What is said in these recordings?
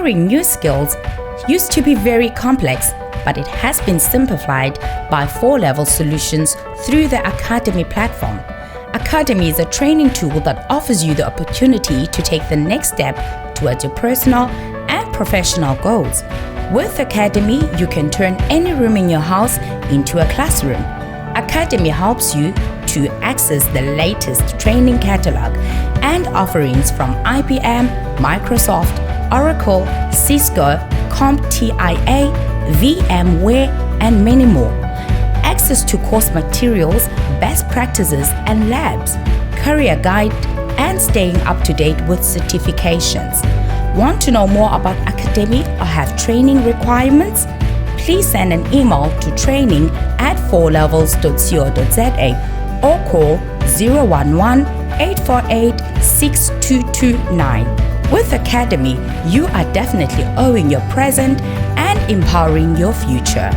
Acquiring new skills used to be very complex, but it has been simplified by 4-level solutions through the Academy platform. Academy is a training tool that offers you the opportunity to take the next step towards your personal and professional goals. With Academy, you can turn any room in your house into a classroom. Academy helps you to access the latest training catalog and offerings from IBM, Microsoft, Oracle, Cisco, CompTIA, VMware, and many more. Access to course materials, best practices and labs, career guide, and staying up to date with certifications. Want to know more about Academy or have training requirements? Please send an email to training@4levels.co.za or call 011-848-6229. With Academy, you are definitely owning your present and empowering your future.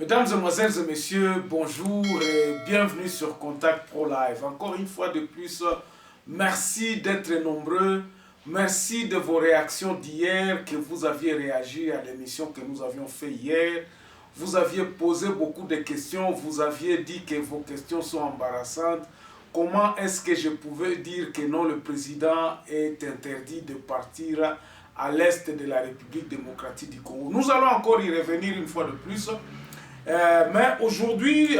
Mesdames, Mesdemoiselles et Messieurs, bonjour et bienvenue sur Contact Pro Live. Encore une fois de plus, merci d'être nombreux. Merci de vos réactions d'hier, que vous aviez réagi à l'émission que nous avions fait hier. Vous aviez posé beaucoup de questions, vous aviez dit que vos questions sont embarrassantes. Comment est-ce que je pouvais dire que non, le président est interdit de partir à l'est de la République démocratique du Congo? Nous allons encore y revenir une fois de plus. Mais aujourd'hui,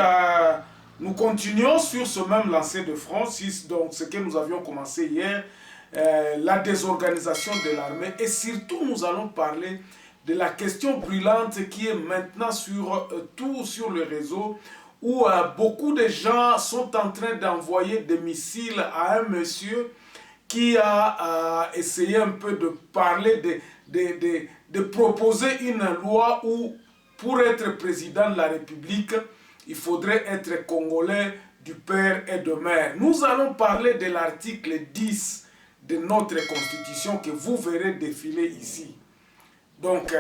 nous continuons sur ce même lancer de front, donc ce que nous avions commencé hier, la désorganisation de l'armée. Et surtout, nous allons parler de la question brûlante qui est maintenant sur le réseau, où beaucoup de gens sont en train d'envoyer des missiles à un monsieur qui a essayé un peu de parler, de proposer une loi où, pour être président de la République, il faudrait être congolais du père et de mère. Nous allons parler de l'article 10 de notre constitution que vous verrez défiler ici. Donc,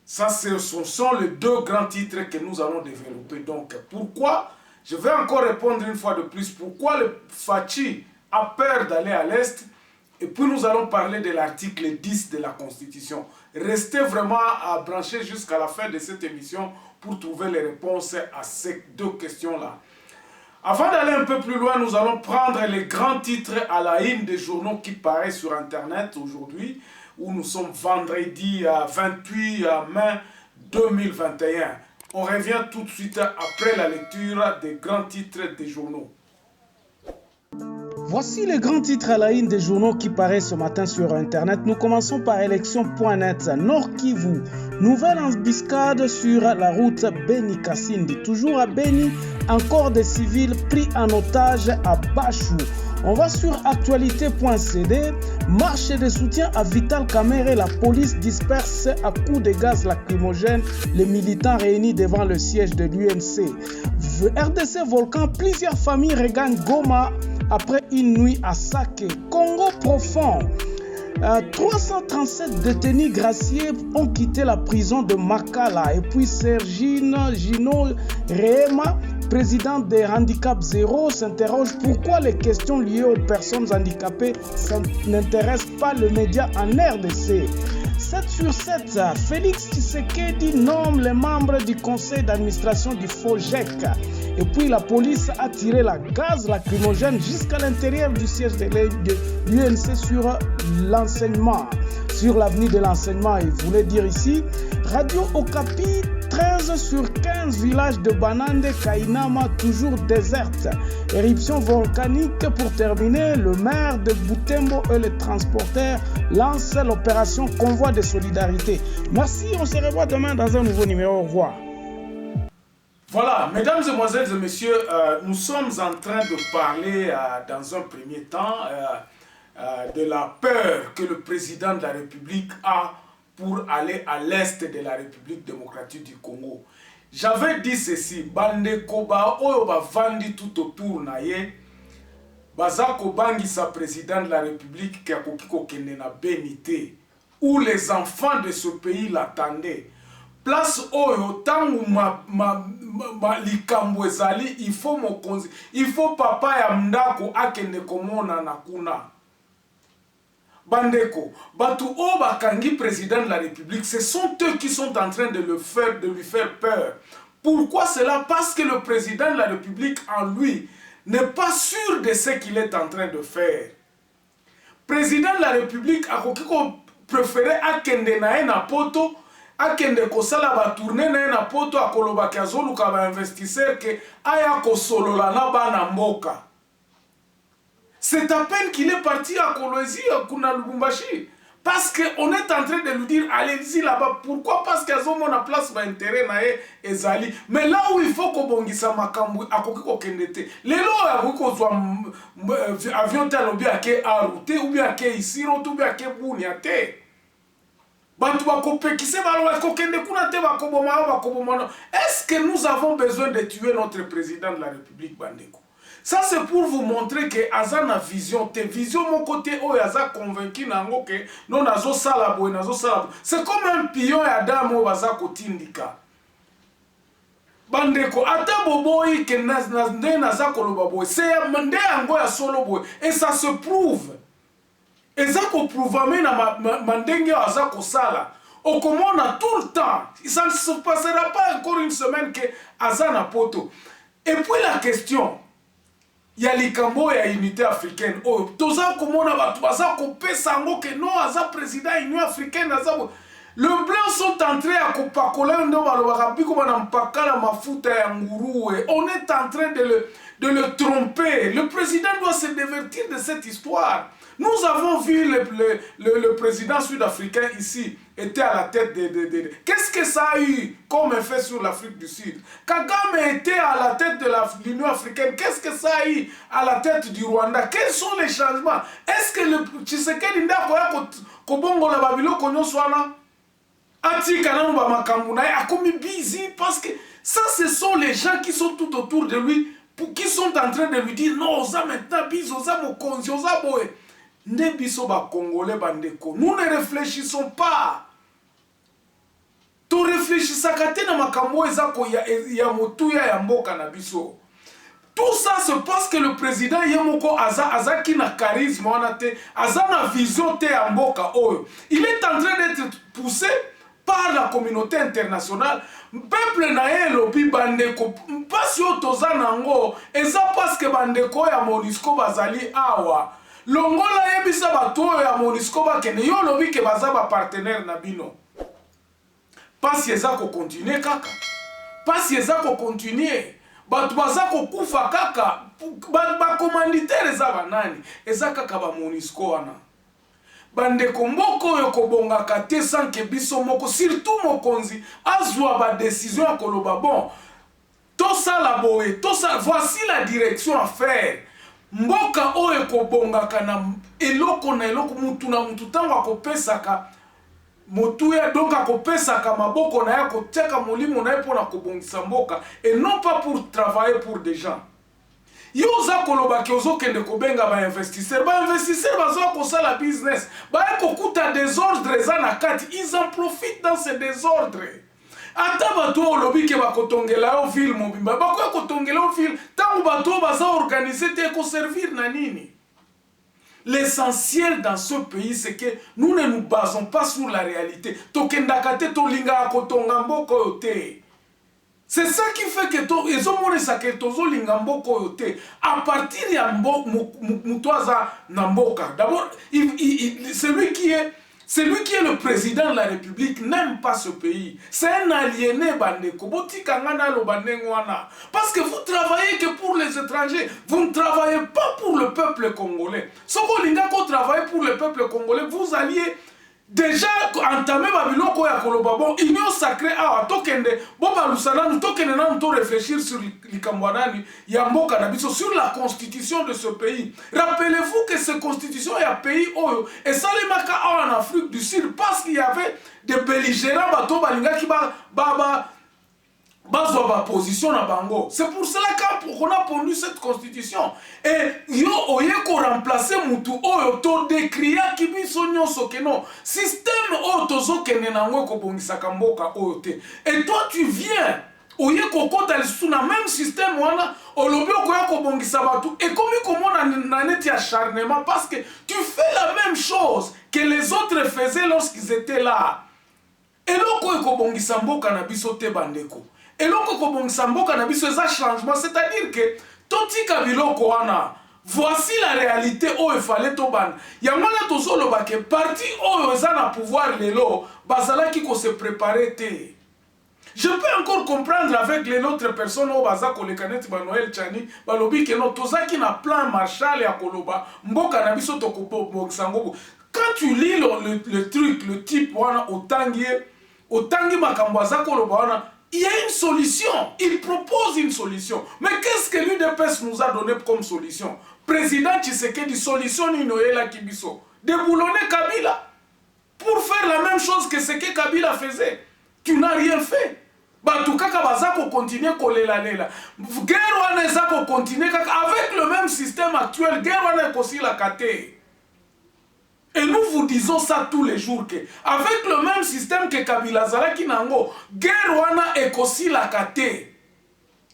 ça, ce sont les deux grands titres que nous allons développer. Donc, pourquoi, je vais encore répondre une fois de plus, pourquoi le Fachi a peur d'aller à l'Est? Et puis nous allons parler de l'article 10 de la Constitution. Restez vraiment branchés jusqu'à la fin de cette émission pour trouver les réponses à ces deux questions-là. Avant d'aller un peu plus loin, nous allons prendre les grands titres à la une des journaux qui paraissent sur Internet aujourd'hui, où nous sommes vendredi 28 mai 2021. On revient tout de suite après la lecture des grands titres des journaux. Voici les grands titres à la une des journaux qui paraissent ce matin sur Internet. Nous commençons par élection.net. Nord Kivu, nouvelle embuscade sur la route Beni-Kasindi. Toujours à Beni, encore des civils pris en otage à Bachou. On va sur actualité.cd. Marche de soutien à Vital Kamerhe. La police disperse à coups de gaz lacrymogène les militants réunis devant le siège de l'UNC. RDC Volcan, plusieurs familles regagnent Goma après une nuit à Sake. Congo profond. 337 détenus graciés ont quitté la prison de Makala. Et puis Sergine Gino Rehema, président des Handicap Zéro, s'interroge pourquoi les questions liées aux personnes handicapées n'intéressent pas les médias en RDC. 7 sur 7, Félix Tshisekedi nomme les membres du conseil d'administration du FOGEC. Et puis la police a tiré la gaz lacrymogène jusqu'à l'intérieur du siège de l'UNC sur l'enseignement. Sur l'avenir de l'enseignement, il voulait dire ici, Radio Okapi, 13 sur 15 villages de Banande, Kainama, toujours déserte. Éruption volcanique pour terminer, le maire de Butembo et les transporteurs lancent l'opération Convoi de solidarité. Merci, on se revoit demain dans un nouveau numéro. Au revoir. Voilà, mesdames, mesdemoiselles et messieurs, nous sommes en train de parler dans un premier temps de la peur que le président de la République a pour aller à l'est de la République démocratique du Congo. J'avais dit ceci, Bande Koba Oyoba Vandi tout autour naye, Bazako Bangi sa président de la République qui a kokiko kendena Benité, où les enfants de ce pays l'attendaient. Place Oyo, tangu ma likambo ezali, il faut papa ya mndako akende komona na kuna. Bandeko, Batu Oba Kangi, président de la République, ce sont eux qui sont en train de lui faire peur. Pourquoi cela? Parce que le président de la République en lui n'est pas sûr de ce qu'il est en train de faire. Président de la République a préféré akende na na poto, akende kosala ba tourner na poto akoloba kiazolu ka ba investisseur ke aya kosolola na bana mboka. C'est à peine qu'il est parti à Kolwezi, à Kuna Lubumbashi. Parce qu'on est en train de lui dire, allez-y là-bas. Pourquoi? Parce qu'ils ont la place d'intérêt et Zali. Mais là où il faut qu'on bongisa makambu, à Kokiko Kendete. Les lois, à Kokiko soit avion talobi à Ke Arute, ou bien à Ke Isiro, ou bien à Ke Bouniate. Est-ce que nous avons besoin de tuer notre président de la République, Bandeko? Ça c'est pour vous montrer que Aza na vision, tes visions mon côté oh Aza convaincu nango que non nazo salabo nazo salabo. C'est comme un pion ya damo Aza kotindika. Bandeko ata boboyi que naza koloba boy. C'est mande ango ya solo boy et ça se prouve. Et ça ko prouve na mandenge Aza ko sala. Au comment on a tout le temps. Ça ne se passera pas encore une semaine que Aza na poto. Et puis la question il y a les Cambo et l'unité africaine. Oh, tous ça comme on a baza coupé sango que non aza président Union africaine aza. Le blanc sont entrés à Copacola ndo balobarabi comme on pakala mafuta ya nguru. On est en train de le tromper. Le président doit se divertir de cette histoire. Nous avons vu le président sud-africain ici était à la tête de... Qu'est-ce que ça a eu comme effet sur l'Afrique du Sud? Kagame était à la tête de l'Union africaine. Qu'est-ce que ça a eu à la tête du Rwanda? Quels sont les changements? Est-ce que le Tshisekedi Ndako Kobongo la Babylone Konyo Swana Ati Kananu Bamakamuna a commis busy parce que ça ce sont les gens qui sont tout autour de lui qui sont en train de lui dire non, ça maintenant biso, ça mo konzi, ça boy. Nous ne réfléchissons pas. Tu réfléchis à tout ça c'est parce que le président Yamoko Aza qui n'a charisme, Aza n'a vision te Amboka. Il est en train d'être poussé par la communauté internationale. Peuple na lobby bandeko pas yo tozanango eza parce que bandeko ya Monisco bazali awa. Longola yebisa bato ya Monisco bakene yo lobi ke baza ba partenaire na bino. Pas yeza ko continuer kaka. Pas yeza ko continuer. Bato baza ko kufa kaka. Ba commanditaire za banani. Eza kaka ba Monisco wana. Bandeko mboko yo kobonga kate sans ke biso moko surtout mokonzi azwa ba décision ya koloba bon. Tout ça la boye, tout ça voici la direction à faire. mboka oyo ekobongaka na eloko mutu na mutu ntango akopesaka motuya donc akopesaka maboko na ye akotiaka molimo na ye mpona kobongisa mboka et non pas pour travailler pour des gens. Yo oza kolobaki ozokende kobenga bainvestisseur bazoa kosala business baye kokuta désordre eza na kati, ils en profitent dans ce désordre. Ata bato olobi ke bakotongela yo ville mobimba bakoya kotongela yo ville ntango bato baza organiser te ekoservir na nini? L'essentiel dans ce pays, c'est que nous ne nous basons pas sur la réalité. C'est ça qui fait que à partir de d'abord, celui qui est le président de la République n'aime pas ce pays. C'est un aliéné, bandeko. Parce que vous travaillez que pour les étrangers. Vous ne travaillez pas pour le peuple congolais. Si vous travaillez pour le peuple congolais, vous alliez déjà entamer babiloko ya koloba bon union sacrée a tokende bon balusana nous tokende na to réfléchir sur likambwanani ya mboka na biso sur la constitution de ce pays. Rappelez-vous que cette constitution est un pays oyo et ça les maka en Afrique du Sud parce qu'il y avait des belligérants bato balinga ki bazwa position na bango. C'est pour cela qu'on a pondu cette constitution. Et yo oye ko remplacer mutu oyo to décria ki biso nyonso ke non. Système oyo tozo kene nango ko bongisa kamboka oyo te. Et toi tu viens oye ko kota lisusu na même système wana olobi okoya ko bongisa batu et comme komona na neti acharnement parce que tu fais la même chose que les autres faisaient lorsqu'ils étaient là. Et loko ko bongisa mboka na biso te bandeko. Et loko kobongisa mboka na biso eza changement, c'est-à-dire que totika biloko wana voici la réalité oyo fallait toban. Yangana tozolo bake parti oyo eza na pouvoir lelo bazalaki ko se préparer te. Je peux encore comprendre avec les autres personnes au baza kolekanet ba Noël Tchani balobi ke no tozaki na plan Marshall ya koloba mboka na biso tokobongisa ngobo. Quand tu lis le truc, le type wana otangi makambo aza koloba wana, il y a une solution. Il propose une solution. Mais qu'est-ce que l'UDPS nous a donné comme solution? Président Tshisekedi, solution Ninoela Kibiso. Déboulonner Kabila. Pour faire la même chose que ce que Kabila faisait. Tu n'as rien fait. Batukaka bazako continuer kolela lela. Guerre wana ezako continuer avec le même système actuel. Guerre wana ekosi la kate. Et nous vous disons ça tous les jours que avec le même système que Kabila Zalaki Nango, guerre wana ekosi la kate.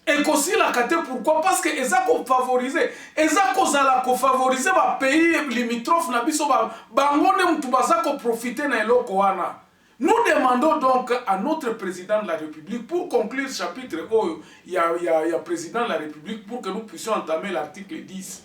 Ekosi la kate pourquoi? Parce que ezako favoriser, ezako zala ko favoriser ba pays limitrophes na biso ba bangone mutu bazako profiter na eloko wana. Nous demandons donc à notre président de la République pour conclure ce chapitre où il y a président de la République pour que nous puissions entamer l'article 10.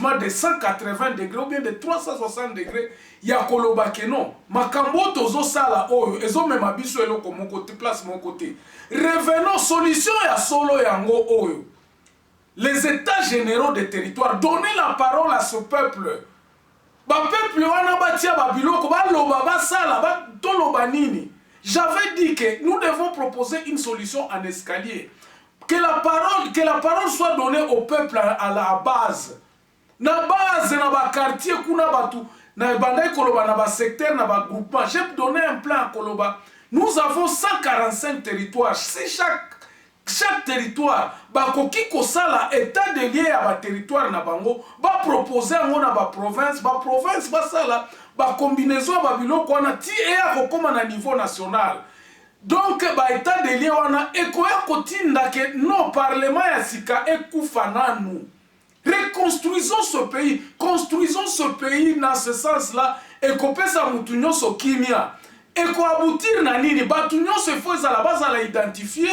changement de 180 degrés ou bien de 360 degrés. Il y a koloba que non. Makambo tozo sala oyo. Ezo mema biso eloko mon côté, place mon côté. Revenons, solution ya solo yango oyo. Les états généraux des territoires, donnez la parole à ce peuple. Ba peuple wana batia ba biloko ba loba ba sala ba toloba nini. J'avais dit que nous devons proposer une solution en escalier. Que la parole soit donnée au peuple à la base. Na base, na ba quartier, kuna batu, na bandai koloba, na ba secteur, na ba groupement. J'ai donné un plan à Koloba. Nous avons 145 territoires. Si chaque territoire, ba koki kosala état de lié à ba territoire na bango, ba proposer ngo na ba province ba sala, ba combinaison ba biloko wana ti e akokoma na niveau national. Donc, bah, état de lié, on a écouté non, parlement ya sika ekufana nous. Reconstruisons ce pays, construisons ce pays dans ce sens-là, et copé sa moutunyo so kimia. Et ko aboutir na nini, batunyo se faut à la base à la identifier,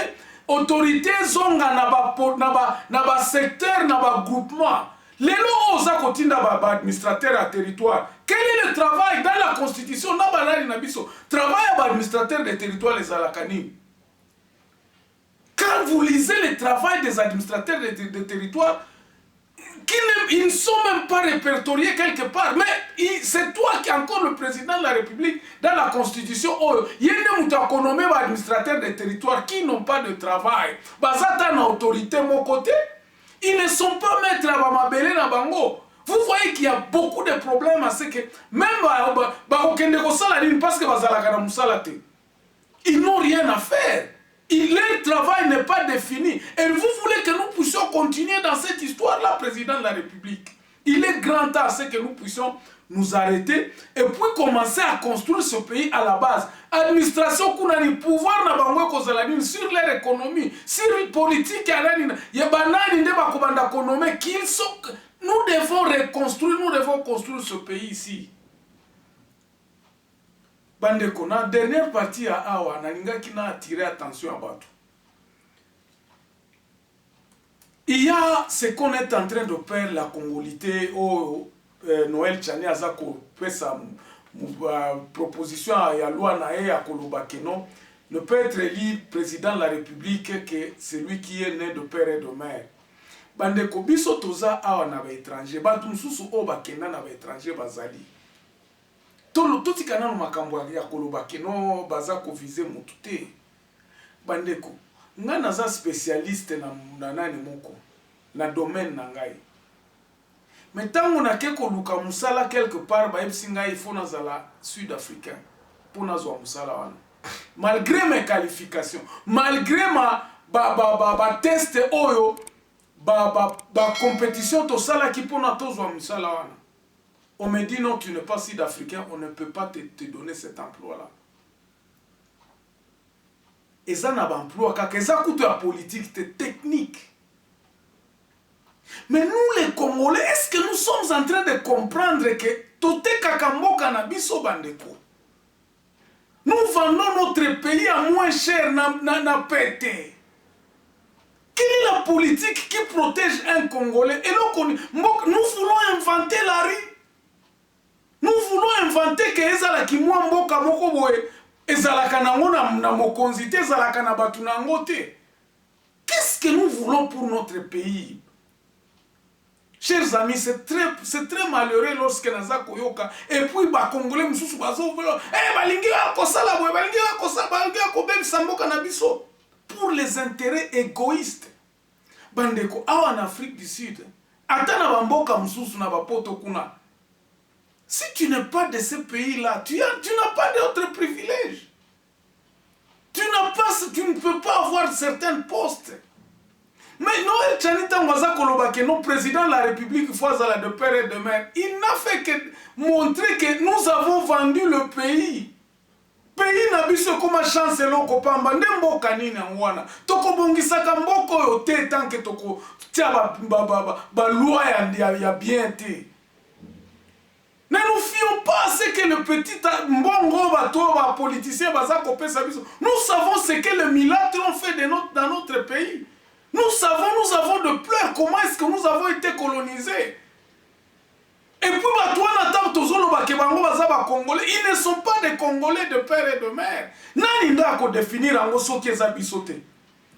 autorité zonga na ba secteur, na ba groupement. Les lois osa kotinda ba administrateur à territoire. Quel est le travail dans la constitution? Travail à administrateur des territoires les alakani. Quand vous lisez le travail des administrateurs des territoires, ils ne sont même pas répertoriés quelque part. Mais c'est toi qui es encore le président de la République dans la constitution. Il y a des administrateurs des territoires qui n'ont pas de travail. Bazata na autorité mon côté. Ils ne sont pas maîtres à Bamabélé na bango. Vous voyez qu'il y a beaucoup de problèmes à ce que même parce que ils n'ont rien à faire. Leur travail n'est pas défini. Et vous voulez que nous puissions continuer dans cette histoire-là, président de la République. Il est grand temps à ce que nous puissions nous arrêter et puis commencer à construire ce pays à la base. Administration qui a le pouvoir sur leur économie, sur la politique, nous devons reconstruire, nous devons construire ce pays ici. Bandeko, dans la dernière partie à Awa, Nalinga qui a attiré attention à Batou. Il y a ce qu'on est en train de perdre, la congolité au Noël Tchani Azako fait sa proposition à Yaloua Nae à Koloba Keno ne peut être élu président de la République que celui qui est né de père et de mère. Bandeko biso toza awa na ba étranger, bantu mususu o ba kena na ba étranger bazali. Tout tikana no makambo ya Koloba Keno baza ko viser mutu te. Bandeko nga naza spécialiste na nani moko na domaine na ngai. Mais tant qu'on a quelque luka musala quelque part, ba ebsinga il faut nazala sud-africain pour nazwa musala wana. Malgré mes qualifications, malgré ma test oyo, ba compétition to sala ki pour na tozwa musala wana. On me dit non, tu n'es pas sud-africain, on ne peut pas te donner cet emploi-là. Et ça n'a pas emploi, car ça coûte la politique, c'est technique. Mais nous les Congolais, est-ce que nous sommes en train de comprendre que tout est kakambo cannabis au bandeko? Nous vendons notre pays à moins cher na pété. Quelle est la politique qui protège un Congolais? Et nous voulons inventer la rue. Nous voulons inventer que ezala ki mwa mboka moko boye ezala kana ngona na mokonzité ezala kana batu na ngote. Qu'est-ce que nous voulons pour notre pays? Chers amis, c'est très malheureux lorsque naza koyoka et puis ba congolais mususu bazo velo balingi akosala boye balingi akosala balingi akobebisa mboka na biso pour les intérêts égoïstes. Bandeko awa en Afrique du Sud ata na bamboka mususu na bapoto kuna. Si tu n'es pas de ce pays-là, tu n'as pas d'autres privilèges. Tu ne peux pas avoir certains postes. Mais Noël Tchanita Mwaza Kolobake, non président de la République, Fouazala de père et de mère, il n'a fait que montrer que nous avons vendu le pays. Pays n'a pas ce comme chance loko pamba ndembo kanini ngwana. Toko bongisaka mboko yo te tant que toko tia ba loi ya bien te. Ne nous fions pas à ce que le petit mbongo bato ba politicien baza kopé sa biso. Nous savons ce que les mulâtres ont fait dans notre pays. Nous avons de pleurs comment est-ce que nous avons été colonisés. Et puis, Congolais, ils ne sont pas des Congolais de père et de mère. Naninda ko définir en soki ezabisote.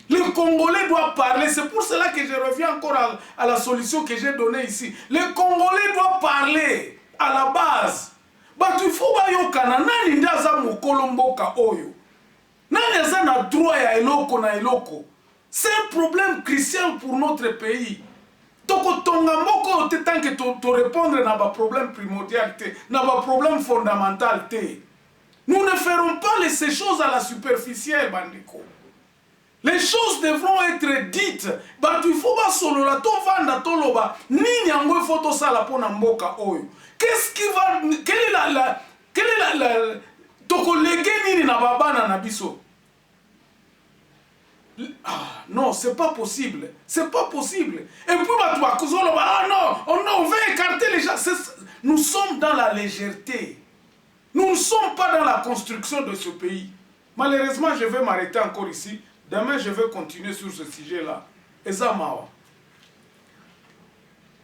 Le Congolais doit parler. C'est pour cela que je reviens encore à la solution que j'ai donnée ici. Le Congolais doit parler à la base. Il faut que nani ndaza mokolo mboka oyo. Nani aza na droit ya eloko na eloko. C'est un problème crucial pour notre pays. Donc, tant que tu répondre à un problème primordial, à un problème fondamental. Nous ne ferons pas ces choses à la superficielle, Bandiko. Les choses devront être dites. Il faut pas solo la to vanda to loba ni nyango photo sala pona mboka oyo. Qu'est-ce qui va quelle est la toko lege nini na babana na biso? Ah non, c'est pas possible. C'est pas possible. Et puis ah non, on veut écarter les gens. Nous sommes dans la légèreté. Nous ne sommes pas dans la construction de ce pays. Malheureusement, je vais m'arrêter encore ici. Demain, je vais continuer sur ce sujet-là. Ezamawa.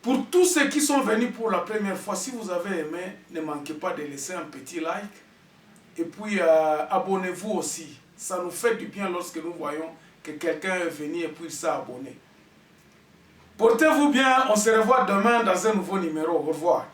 Pour tous ceux qui sont venus pour la première fois, si vous avez aimé, ne manquez pas de laisser un petit like. Et puis, abonnez-vous aussi. Ça nous fait du bien lorsque nous voyons que quelqu'un est venu et puis s'est abonné. Portez-vous bien. On se revoit demain dans un nouveau numéro. Au revoir.